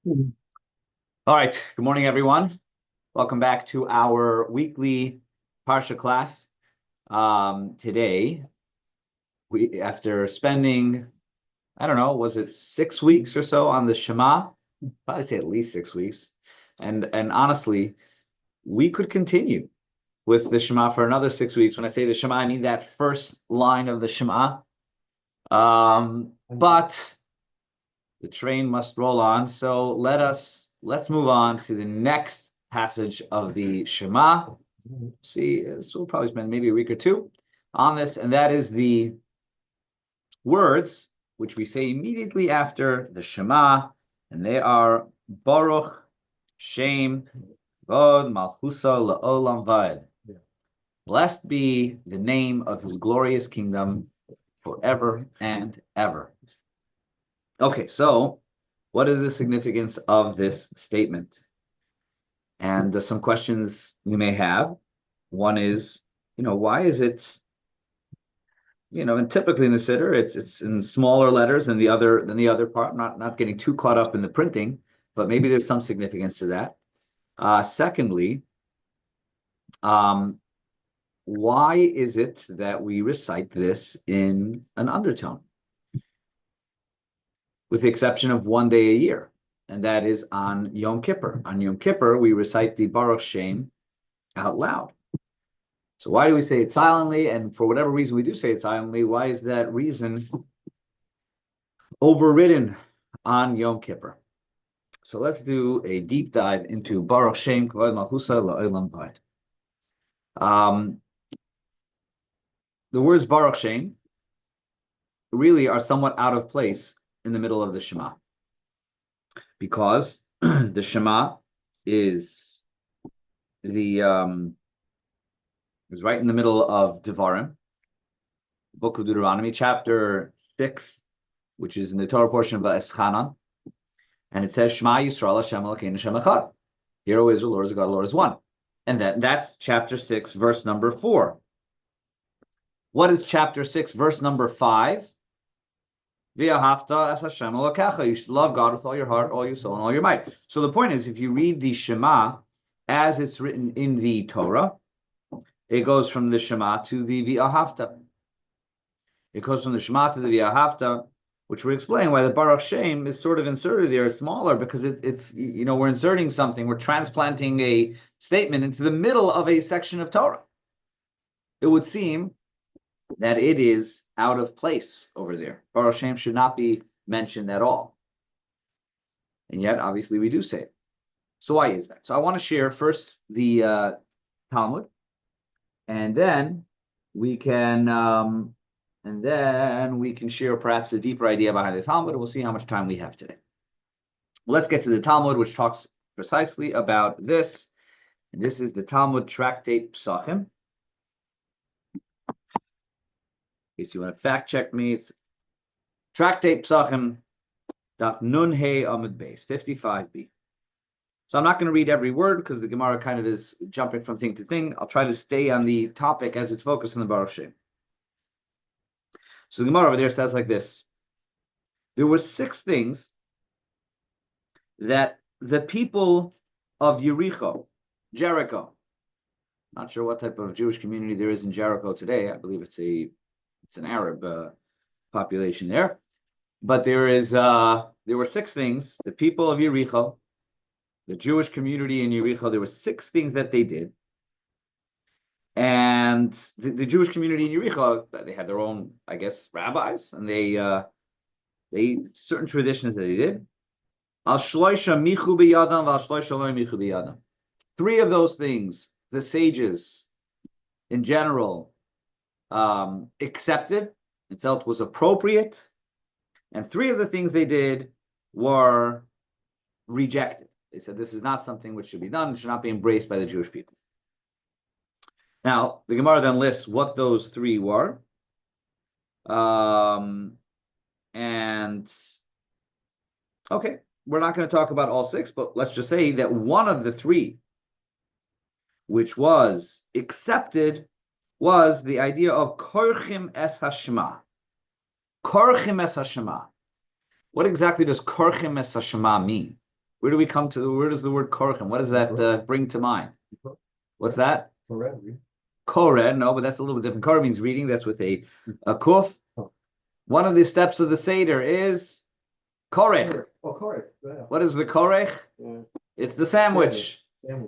All right. Good morning, everyone. Welcome back to our weekly Parsha class. Today, after spending, I don't know, was it 6 weeks or so on the Shema? Probably say at least 6 weeks. And honestly, we could continue with the Shema for another 6 weeks. When I say the Shema, I mean that first line of the Shema. But the train must roll on. So let's move on to the next passage of the Shema. See, this will probably spend maybe a week or two on this, and that is the words which we say immediately after the Shema, and they are Baruch, Shem, Vod, Malchusa, La'olam Vad. Blessed be the name of his glorious kingdom forever and ever. Okay, so what is the significance of this statement? And some questions we may have. One is, why is it, and typically in the Siddur, it's in smaller letters than the other part. Not getting too caught up in the printing, but maybe there's some significance to that. Secondly, why is it that we recite this in an undertone, with the exception of one day a year, and that is on Yom Kippur. On Yom Kippur, we recite the Baruch Shem out loud. So why do we say it silently? And for whatever reason we do say it silently, why is that reason overridden on Yom Kippur? So let's do a deep dive into Baruch Shem Kvod Malchusa La'olam Vad. The words Baruch Shem really are somewhat out of place in the middle of the Shema, because the Shema is right in the middle of Devarim, book of Deuteronomy, chapter 6, which is in the Torah portion of Eschanan, and it says, Shema Yisrael Hashem Elokeinu Hashem Echad. Hear, O Israel, Lord is God, Lord is one. And that's chapter 6, verse number 4. What is chapter 6, verse number 5? V'ahavta es Hashem Elokecha. You should love God with all your heart, all your soul, and all your might. So the point is, if you read the Shema as it's written in the Torah, it goes from the Shema to the V'ahavta. It goes from the Shema to the V'ahavta, which we're explaining why the Baruch Shem is sort of inserted there. It's smaller because it's we're inserting something. We're transplanting a statement into the middle of a section of Torah. It would seem that it is out of place over there. Baruch Shem should not be mentioned at all. And yet, obviously, we do say it. So why is that? So I want to share first the Talmud, and then we can share perhaps a deeper idea behind the Talmud. We'll see how much time we have today. Let's get to the Talmud, which talks precisely about this. And this is the Talmud Tractate Psachim. In case you want to fact check me, it's Tractate Psachim, Daf Nun Hey Amud Beis, 55b. So I'm not going to read every word because the Gemara kind of is jumping from thing to thing. I'll try to stay on the topic as it's focused on the Baruch Shem. So the Gemara over there says like this. There were 6 things that the people of Jericho, not sure what type of Jewish community there is in Jericho today. I believe it's an Arab population there. But there were 6 things. The people of Yericho, the Jewish community in Yericho, there were 6 things that they did. And the Jewish community in Yericho, they had their own, I guess, rabbis, and they certain traditions that they did. Al shloisha michu biyadam, al shloisha lo michu biyadam. 3 of those things, the sages in general accepted and felt was appropriate, and 3 of the things they did were rejected. They said this is not something which should be done, it should not be embraced by the Jewish people. Now, the Gemara then lists what those 3 were. And okay, we're not going to talk about all 6, but let's just say that one of the 3, which was accepted, was the idea of korchim es hashema. Korchim es hashema. What exactly does korchim es hashema mean? Where do we come to? Where does the word korchem? What does that bring to mind? What's that? Koreh, no, but that's a little bit different. Koreh means reading. That's with a kuf. One of the steps of the Seder is korech. What is the korech? It's the sandwich.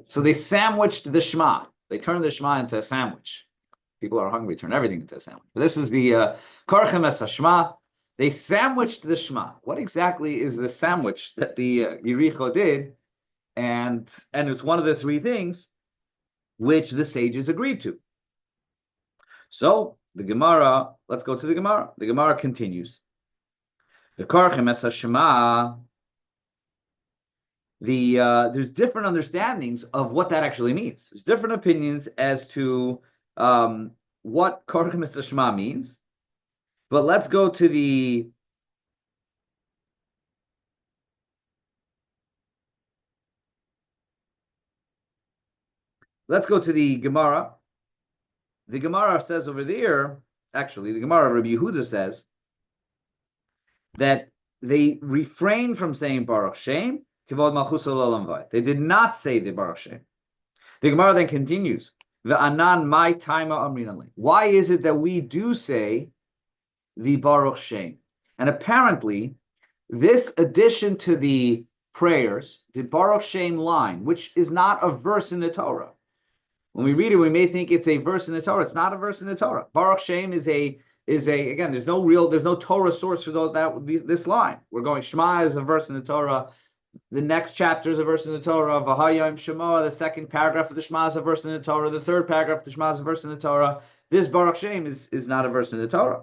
So they sandwiched the Shema. They turned the Shema into a sandwich. People are hungry, turn everything into a sandwich. But this is the korchem es hashma. They sandwiched the Shema. What exactly is the sandwich that the Yericho did? And it's one of the three things which the sages agreed to. So the Gemara, let's go to the Gemara. The Gemara continues. The korchem es hashma. There's different understandings of what that actually means. There's different opinions as to what korchem es hashma means. But let's go to the Gemara. The Gemara says over there, actually, the Gemara of Rabbi Yehuda says that they refrained from saying Baruch Shem, Kivod Malchus Olam Vayit. They did not say the Baruch Shem. The Gemara then continues, V'anan mai taima amrinanli. Why is it that we do say the Baruch Shem? And apparently, this addition to the prayers, the Baruch Shem line, which is not a verse in the Torah. When we read it, we may think it's a verse in the Torah. It's not a verse in the Torah. Baruch Shem is a again. There's no Torah source for this line. We're going Shema is a verse in the Torah. The next chapter is a verse in the Torah. V'hayim Shema. The second paragraph of the Shema is a verse in the Torah. The third paragraph of the Shema is a verse in the Torah. This Baruch Shem is not a verse in the Torah.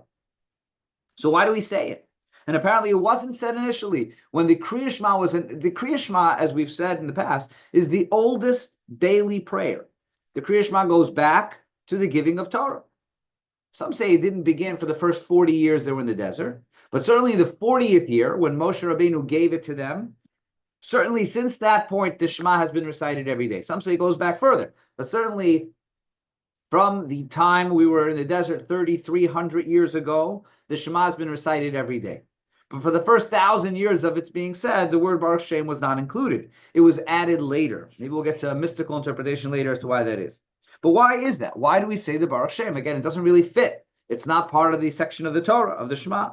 So why do we say it? And apparently it wasn't said initially. When the Kriya Shema the Kriya Shema, as we've said in the past, is the oldest daily prayer. The Kriya Shema goes back to the giving of Torah. Some say it didn't begin for the first 40 years they were in the desert, but certainly the 40th year when Moshe Rabbeinu gave it to them, certainly since that point, the Shema has been recited every day. Some say it goes back further, but certainly from the time we were in the desert 3,300 years ago, the Shema has been recited every day. But for the first 1,000 years of its being said, the word Baruch Shem was not included. It was added later. Maybe we'll get to a mystical interpretation later as to why that is. But why is that? Why do we say the Baruch Shem? Again, it doesn't really fit. It's not part of the section of the Torah, of the Shema.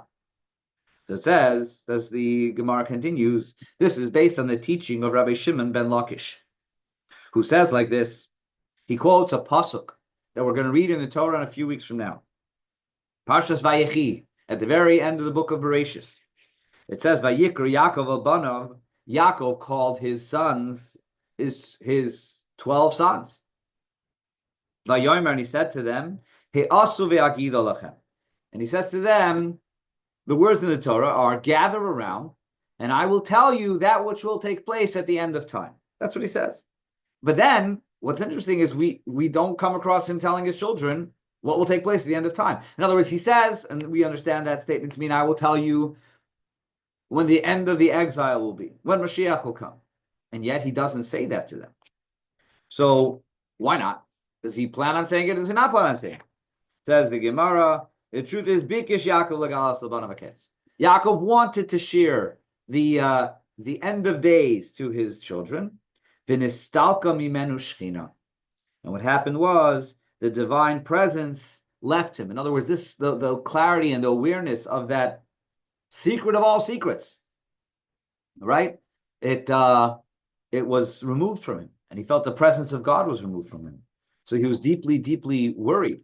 So it says, as the Gemara continues, this is based on the teaching of Rabbi Shimon ben Lakish, who says like this. He quotes a pasuk that we're going to read in the Torah in a few weeks from now. Parshas Vayechi, at the very end of the book of Bereshis. It says, Vayikra Yaakov al-Banav, Yaakov called his sons, his 12 sons. Vayomer, and he said to them, He'asu ve'agid alachem. And he says to them, the words in the Torah are, gather around, and I will tell you that which will take place at the end of time. That's what he says. But then, what's interesting is we don't come across him telling his children what will take place at the end of time. In other words, he says, and we understand that statement to mean, I will tell you when the end of the exile will be, when Mashiach will come. And yet he doesn't say that to them. So why not? Does he plan on saying it? Does he not plan on saying it? Says the Gemara, the truth is, Bikish Yaakov legalas lebanav haketz. Yaakov wanted to share the end of days to his children. V'nistalka mimenu shchina. And what happened was the divine presence left him. In other words, the clarity and the awareness of that secret of all secrets, right? It was removed from him, and he felt the presence of God was removed from him. So he was deeply, deeply worried.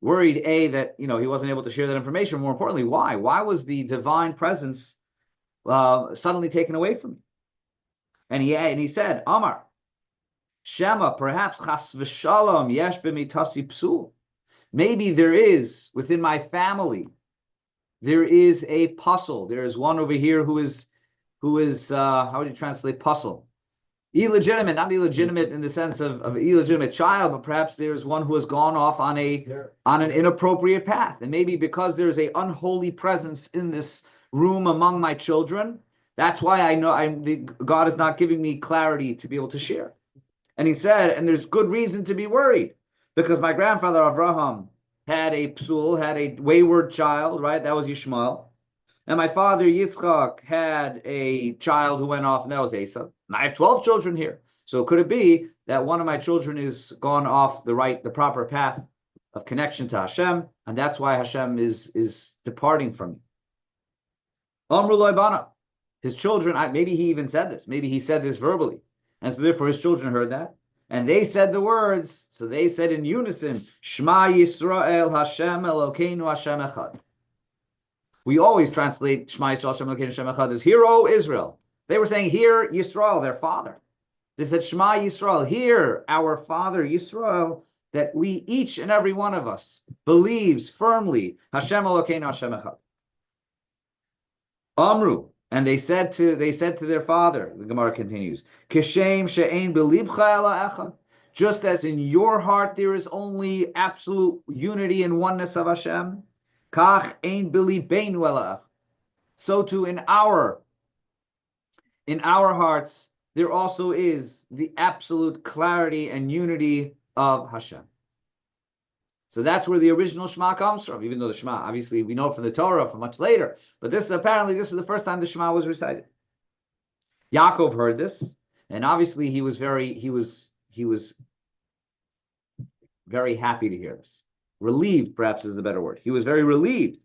Worried, that he wasn't able to share that information. More importantly, why? Why was the divine presence suddenly taken away from him? And he said, Amar, Shema, perhaps chas v'shalom yesh b'mitasi psul. Maybe there is within my family, there is a puzzle. There is one over here who is how would you translate puzzle? Illegitimate, not illegitimate in the sense of an illegitimate child, but perhaps there's one who has gone off on an inappropriate path. And maybe because there's an unholy presence in this room among my children, that's why I know God is not giving me clarity to be able to share. And he said, and there's good reason to be worried, because my grandfather Abraham had a psul, had a wayward child, right? That was Yishmael. and my father Yitzchak had a child who went off, and that was Esau. And I have 12 children here. So could it be that one of my children is gone off the proper path of connection to Hashem, and that's why Hashem is departing from me? Amru lo'ibana. His children, maybe he even said this. Maybe he said this verbally. And so therefore his children heard that. And they said the words. So they said in unison, Shema Yisrael Hashem Elokeinu Hashem Echad. We always translate Shema Yisrael Hashem Elokeinu Hashem Echad as Hear, O Israel. They were saying, Hear Yisrael, their father. They said, Shema Yisrael, hear our father Yisrael, that we, each and every one of us, believes firmly, Hashem Elokeinu Hashem Echad. Amru, and they said to their father, the Gemara continues, Kishem she'ein belibcha ela echad. Just as in your heart there is only absolute unity and oneness of Hashem, kach ein belibeinu ela echad. So too in our hearts there also is the absolute clarity and unity of Hashem. So that's where the original Shema comes from, even though the Shema, obviously, we know from the Torah from much later. But this is the first time the Shema was recited. Yaakov heard this, and obviously he was very happy to hear this. Relieved, perhaps, is the better word. He was very relieved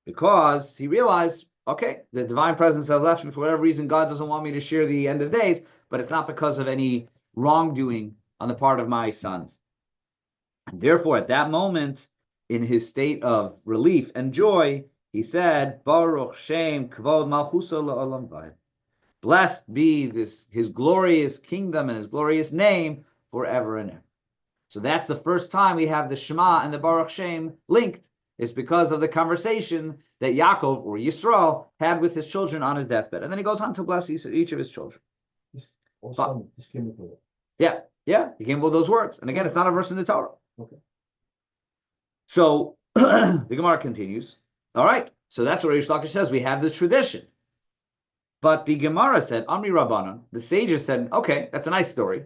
because he realized, okay, the divine presence has left me for whatever reason. God doesn't want me to share the end of days, but it's not because of any wrongdoing on the part of my sons. And therefore, at that moment, in his state of relief and joy, he said, Baruch Shem Kvod Malchusa La'olam Vayed. Blessed be his glorious kingdom and his glorious name forever and ever. So that's the first time we have the Shema and the Baruch Shem linked. It's because of the conversation that Yaakov, or Yisrael, had with his children on his deathbed. And then he goes on to bless each of his children. Yeah, he came with those words. And again, it's not a verse in the Torah. Okay. So the Gemara continues. All right. So that's what Rish Lakish says. We have this tradition. But the Gemara said, Amri Rabbanan, the sages said, okay, that's a nice story.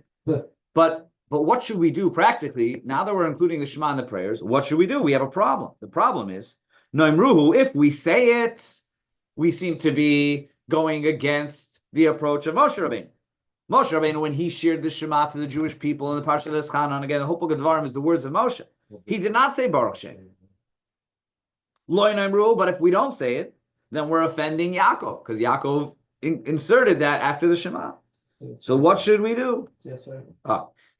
But what should we do practically? Now that we're including the Shema and the prayers, what should we do? We have a problem. The problem is, Noimruhu, if we say it, we seem to be going against the approach of Moshe Rabbeinu. Moshe Rabbeinu, when he shared the Shema to the Jewish people in the Parshat Eschanan, again, the whole book of Devarim is the words of Moshe. He did not say Baruch Shem. Lo Naimru, but if we don't say it, then we're offending Yaakov, because Yaakov inserted that after the Shema. So what should we do?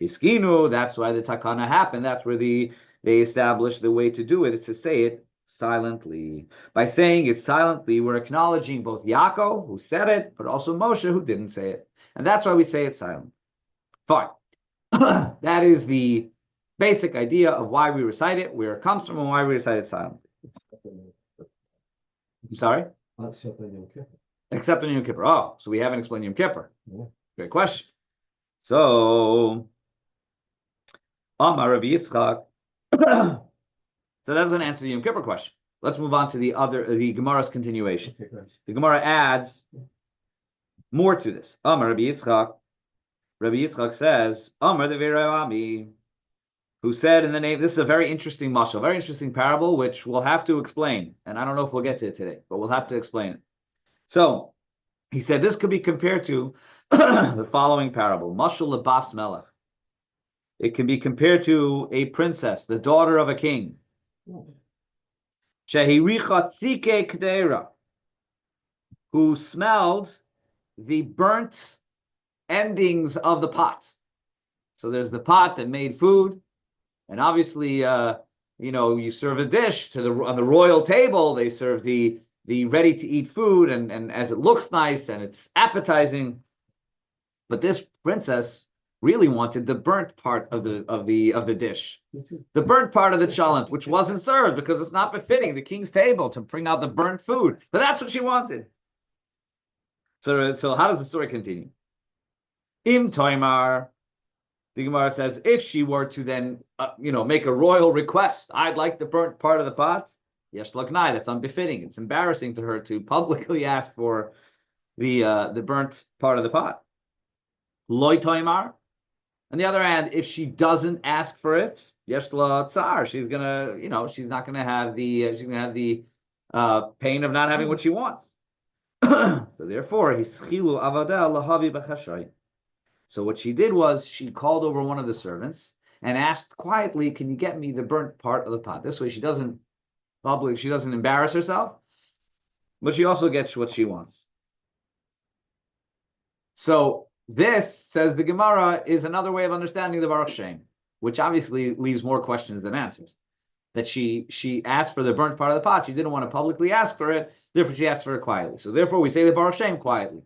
Hiskinu, that's why the takana happened. That's where they established the way to do it, is to say it silently. By saying it silently, we're acknowledging both Yaakov, who said it, but also Moshe, who didn't say it. And that's why we say it silent. Fine. That is the basic idea of why we recite it, where it comes from, and why we recite it silently. I'm sorry? Except in Yom Kippur. Except in Yom Kippur. Oh, so we haven't explained Yom Kippur. Yeah. Great question. So, Amar Rabbi Yitzchak. So that doesn't answer the Yom Kippur question. Let's move on to the Gemara's continuation. Okay, the Gemara adds more to this. Amar Rabbi Yitzchak. Rabbi Yitzchak says, Amar the Virayami, who said in the name, this is a very interesting mashal, very interesting parable, which we'll have to explain. And I don't know if we'll get to it today, but we'll have to explain it. So, he said this could be compared to the following parable, Mashal Lebas Melech. It can be compared to a princess, the daughter of a king. Shehiricha tzike kdeira, who smelled the burnt endings of the pot. So there's the pot that made food, and obviously, you serve a dish on the royal table. They serve the ready-to-eat food, and as it looks nice and it's appetizing, but this princess really wanted the burnt part of the dish, the burnt part of the chalent, which wasn't served because it's not befitting the king's table to bring out the burnt food. But that's what she wanted. So how does the story continue? Im Toimar, the Gemara says, if she were to then, make a royal request, I'd like the burnt part of the pot. Yesh Laknai, that's unbefitting. It's embarrassing to her to publicly ask for the burnt part of the pot. Loi Toimar. On the other hand, if she doesn't ask for it, Yesh La Tsar, she's not gonna have the pain of not having what she wants. So therefore, hischilu avada lahavi b'chashay. So what she did was she called over one of the servants and asked quietly, "Can you get me the burnt part of the pot?" This way, she doesn't embarrass herself, but she also gets what she wants. So this, says the Gemara, is another way of understanding the Baruch Shem, which obviously leaves more questions than answers. That she asked for the burnt part of the pot. She didn't want to publicly ask for it, therefore she asked for it quietly. So therefore we say the Baruch Shem quietly,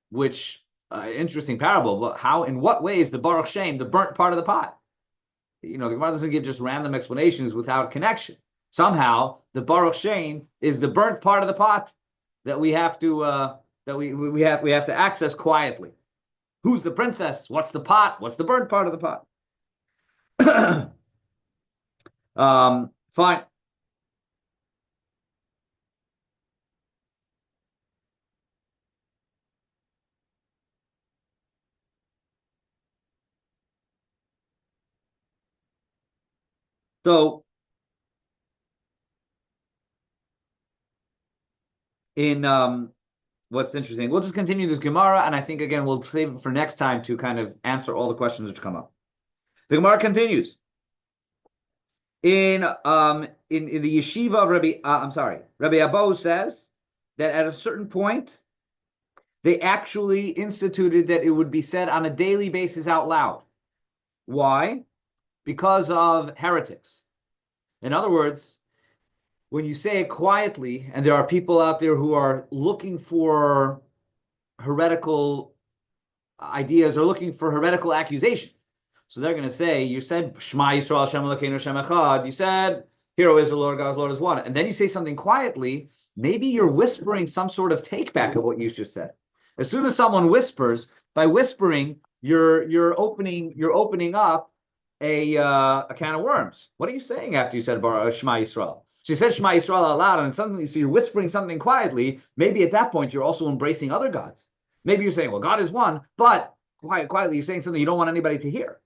which interesting parable. But how, in what way is the Baruch Shem the burnt part of the pot? The Gemara doesn't give just random explanations without connection. Somehow the Baruch Shem is the burnt part of the pot that we have to we have to access quietly. Who's the princess? What's the pot? What's the burnt part of the pot? Fine. So in what's interesting, we'll just continue this Gemara, and I think again we'll save it for next time to kind of answer all the questions which come up. The Gemara continues. In the yeshiva of Rabbi Abo says that at a certain point they actually instituted that it would be said on a daily basis out loud. Why? Because of heretics. In other words, when you say it quietly, and there are people out there who are looking for heretical ideas or looking for heretical accusations, so they're going to say, you said, Shema Yisrael, Shem Elokeinu, Shem Echad. You said, Hear, O Israel, Lord God's Lord is one. And then you say something quietly, maybe you're whispering some sort of take back of what you just said. As soon as someone whispers, by whispering, you're opening up a can of worms. What are you saying after you said Shema Yisrael? So you said Shema Yisrael out loud, and suddenly so you're whispering something quietly. Maybe at that point you're also embracing other gods. Maybe you're saying, well, God is one, but quietly you're saying something you don't want anybody to hear.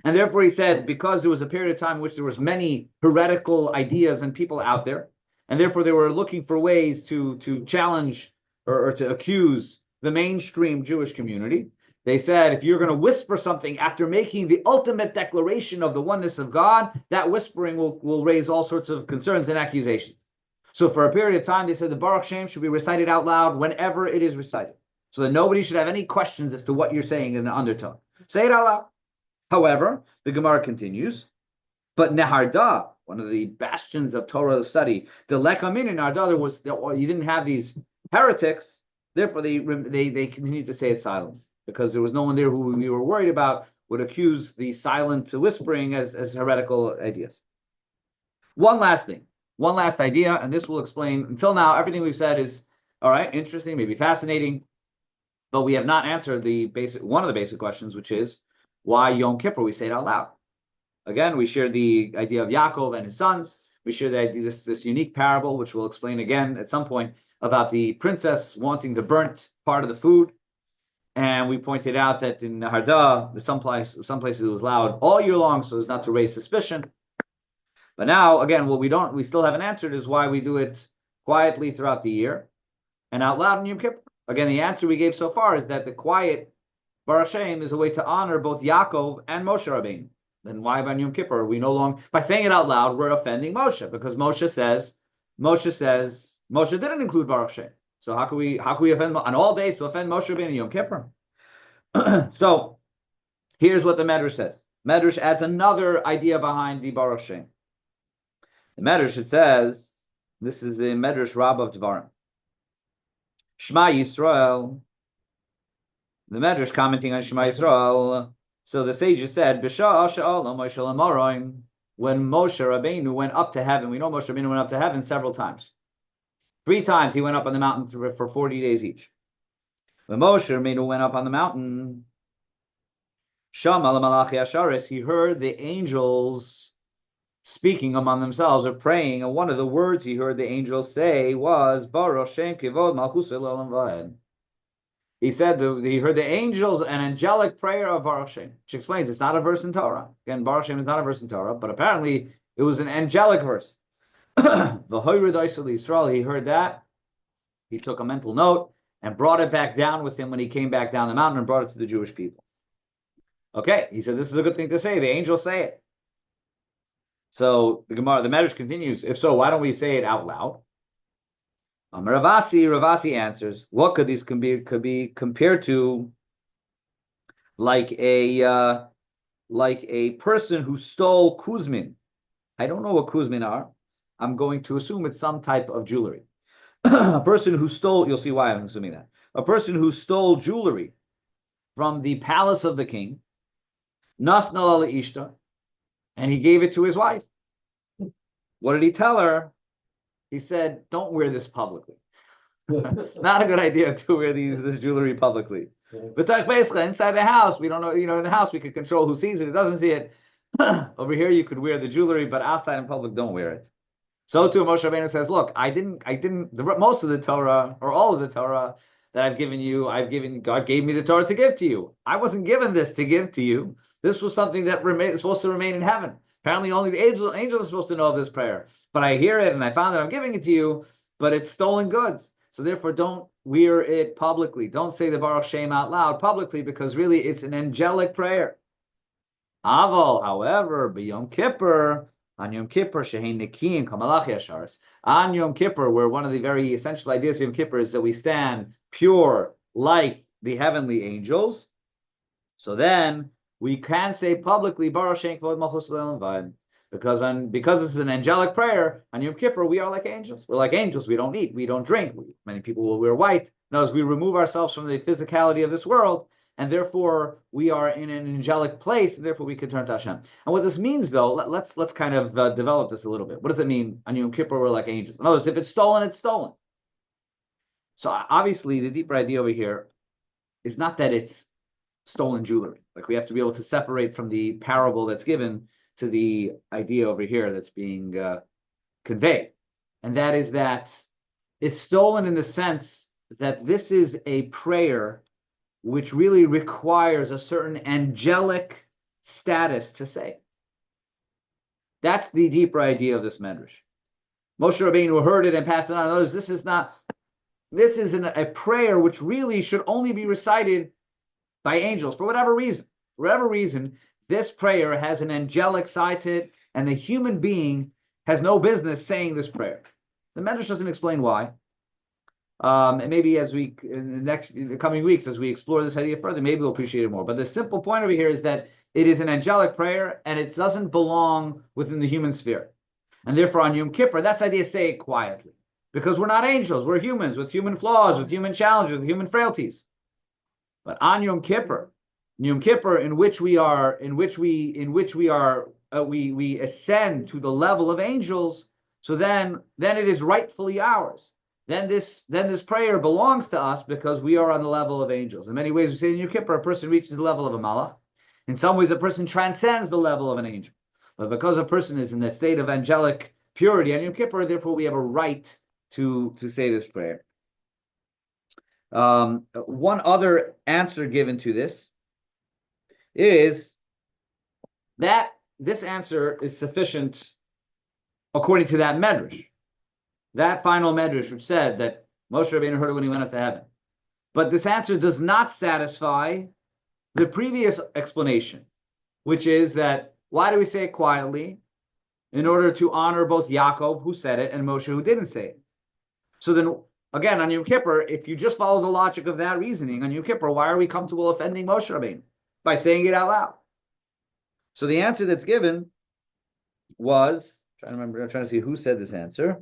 And therefore he said, because there was a period of time in which there was many heretical ideas and people out there, and therefore they were looking for ways to challenge or to accuse the mainstream Jewish community. They said, if you're going to whisper something after making the ultimate declaration of the oneness of God, that whispering will raise all sorts of concerns and accusations. So for a period of time, they said the Baruch Shem should be recited out loud whenever it is recited, so that nobody should have any questions as to what you're saying in the undertone. Say it out loud. However, the Gemara continues, but Neharda, one of the bastions of Torah study, the Lekamin in Neharda, you didn't have these heretics, therefore they continued to say it silent, because there was no one there who we were worried about would accuse the silent whispering as heretical ideas. One last idea, and this will explain, until now, everything we've said is, all right, interesting, maybe fascinating, but we have not answered one of the basic questions, which is, why Yom Kippur we say it out loud? Again, we shared the idea of Yaakov and his sons. We shared the idea, this unique parable, which we'll explain again at some point, about the princess wanting the burnt part of the food. And we pointed out that in Harda, some places it was loud all year long, so as not to raise suspicion. But now, again, what we still haven't answered is why we do it quietly throughout the year and out loud in Yom Kippur. Again, the answer we gave so far is that the quiet Baruch Shem is a way to honor both Yaakov and Moshe Rabbeinu. Then why by Yom Kippur we no longer, by saying it out loud, we're offending Moshe, because Moshe says Moshe didn't include Baruch Shem. So how can we offend on all days to offend Moshe Rabbeinu in Yom Kippur? So here's what the Medrash says. Medrash adds another idea behind the Baruch Shem. The Medrash, it says, this is the Medrash Rabbah of Dvarim. Shema Yisrael. The Medrash commenting on Shema Yisrael. So the sages said, when Moshe Rabbeinu went up to heaven, we know Moshe Rabbeinu went up to heaven several times. 3 times he went up on the mountain for 40 days each. When Moshe Rabbeinu went up on the mountain, he heard the angels speaking among themselves or praying, and one of the words he heard the angels say was, Baruch Shem Kivod Malchus Elolam Va'ed. He said he heard the angels, an angelic prayer of Baruch Shem, which explains it's not a verse in Torah. Again, Baruch Shem is not a verse in Torah, but apparently it was an angelic verse. Yisrael, he heard that. He took a mental note and brought it back down with him when he came back down the mountain and brought it to the Jewish people. Okay, he said, this is a good thing to say. The angels say it. So the Gemara, the Medrash continues, if so, why don't we say it out loud? Ravasi answers, what could these could be compared to like a person who stole Kuzmin. I don't know what Kuzmin are. I'm going to assume it's some type of jewelry. A person who stole, you'll see why I'm assuming that. A person who stole jewelry from the palace of the king, Nasnal ala Ishta, and he gave it to his wife. What did he tell her? He said, don't wear this publicly. Not a good idea to wear this jewelry publicly. But inside the house, we don't know, in the house we could control who sees it, who doesn't see it. Over here you could wear the jewelry, but outside in public, don't wear it. So too, Moshe Rabbeinu says, look, most of the Torah, or all of the Torah that I've given you, God gave me the Torah to give to you. I wasn't given this to give to you. This was something that is supposed to remain in heaven. Apparently only the angels are supposed to know of this prayer. But I hear it and I found that I'm giving it to you, but it's stolen goods. So therefore, don't wear it publicly. Don't say the Baruch Shem out loud publicly, because really it's an angelic prayer. Aval, however, b'Yom Kippur, on Yom Kippur, shehein nekiim kamalach yasharis. On Yom Kippur, where one of the very essential ideas of Yom Kippur is that we stand pure like the heavenly angels. So then we can say publicly Baruch Shem Kvod Malchus Le'olam Vayim. Because this is an angelic prayer, on Yom Kippur, we are like angels. We're like angels. We don't eat. We don't drink. Many people will wear white. No, as we remove ourselves from the physicality of this world, and therefore we are in an angelic place, and therefore we can turn to Hashem. And what this means, though, let's kind of develop this a little bit. What does it mean? On Yom Kippur, we're like angels. In other words, if it's stolen, it's stolen. So obviously, the deeper idea over here is not that it's stolen jewelry. Like we have to be able to separate from the parable that's given to the idea over here that's being conveyed. And that is that it's stolen in the sense that this is a prayer which really requires a certain angelic status to say. That's the deeper idea of this medrash. Moshe Rabbeinu heard it and passed it on to others. This is a prayer which really should only be recited by angels for whatever reason. For whatever reason, this prayer has an angelic side to it, and the human being has no business saying this prayer. The Medrash doesn't explain why. And maybe in the coming weeks, as we explore this idea further, maybe we'll appreciate it more. But the simple point over here is that it is an angelic prayer, and it doesn't belong within the human sphere. And therefore, on Yom Kippur, that's the idea, say it quietly. Because we're not angels, we're humans with human flaws, with human challenges, with human frailties. But on Yom Kippur, in which we ascend to the level of angels, so then it is rightfully ours. Then this prayer belongs to us because we are on the level of angels. In many ways, we say in Yom Kippur, a person reaches the level of a malach. In some ways, a person transcends the level of an angel. But because a person is in that state of angelic purity on Yom Kippur, therefore we have a right to say this prayer. One other answer given to this is that this answer is sufficient according to that medrash, that final medrash which said that Moshe Rabbeinu heard it when he went up to heaven. But this answer does not satisfy the previous explanation, which is that why do we say it quietly? In order to honor both Yaakov, who said it, and Moshe, who didn't say it. So then, again, on Yom Kippur, if you just follow the logic of that reasoning, on Yom Kippur, why are we comfortable offending Moshe Rabbeinu? By saying it out loud. So the answer that's given was, I'm trying to see who said this answer.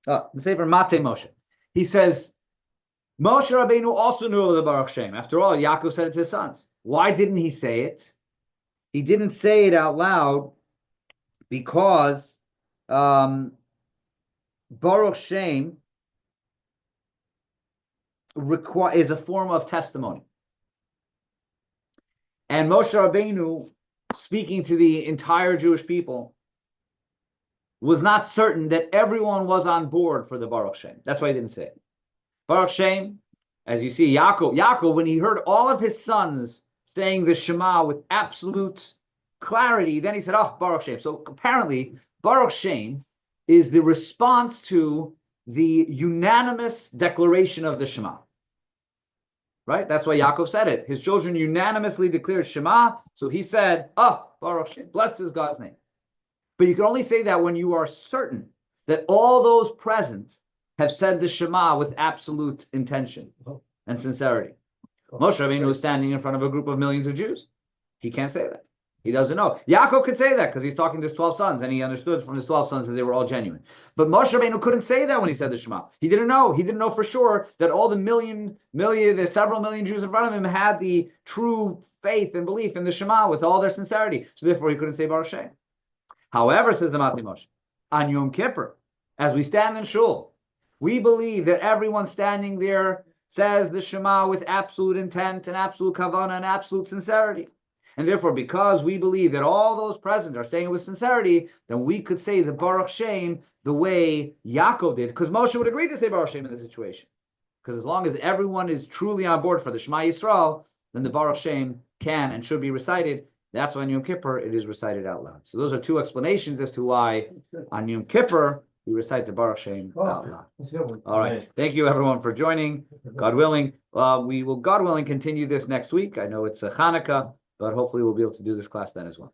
The Sefer Mate Moshe. He says, Moshe Rabbeinu also knew of the Baruch Shem. After all, Yaakov said it to his sons. Why didn't he say it? He didn't say it out loud because Baruch Shem is a form of testimony. And Moshe Rabbeinu, speaking to the entire Jewish people, was not certain that everyone was on board for the Baruch Shem. That's why he didn't say it. Baruch Shem as you see, Yaakov, when he heard all of his sons saying the Shema with absolute clarity, then he said, oh, Baruch Shem. So apparently, Baruch Shem is the response to the unanimous declaration of the Shema. Right? That's why Yaakov said it. His children unanimously declared Shema, so he said, oh, Baruch Shem, blessed is God's name. But you can only say that when you are certain that all those present have said the Shema with absolute intention and sincerity. Moshe Rabbeinu was standing in front of a group of millions of Jews. He can't say that. He doesn't know. Yaakov could say that because he's talking to his 12 sons, and he understood from his 12 sons that they were all genuine. But Moshe Rabbeinu couldn't say that when he said the Shema. He didn't know. He didn't know for sure that all the several million Jews in front of him had the true faith and belief in the Shema with all their sincerity. So therefore, he couldn't say Baruch Shem. However, says the Matni Moshe, on Yom Kippur, as we stand in Shul, we believe that everyone standing there says the Shema with absolute intent and absolute kavanah and absolute sincerity. And therefore, because we believe that all those present are saying it with sincerity, then we could say the Baruch Shem the way Yaakov did, because Moshe would agree to say Baruch Shem in this situation. Because as long as everyone is truly on board for the Shema Yisrael, then the Baruch Shem can and should be recited. That's why on Yom Kippur it is recited out loud. So those are two explanations as to why on Yom Kippur we recite the Baruch Shem out loud. All right. Thank you everyone for joining. God willing, we will, God willing, continue this next week. I know it's a Hanukkah, but hopefully we'll be able to do this class then as well.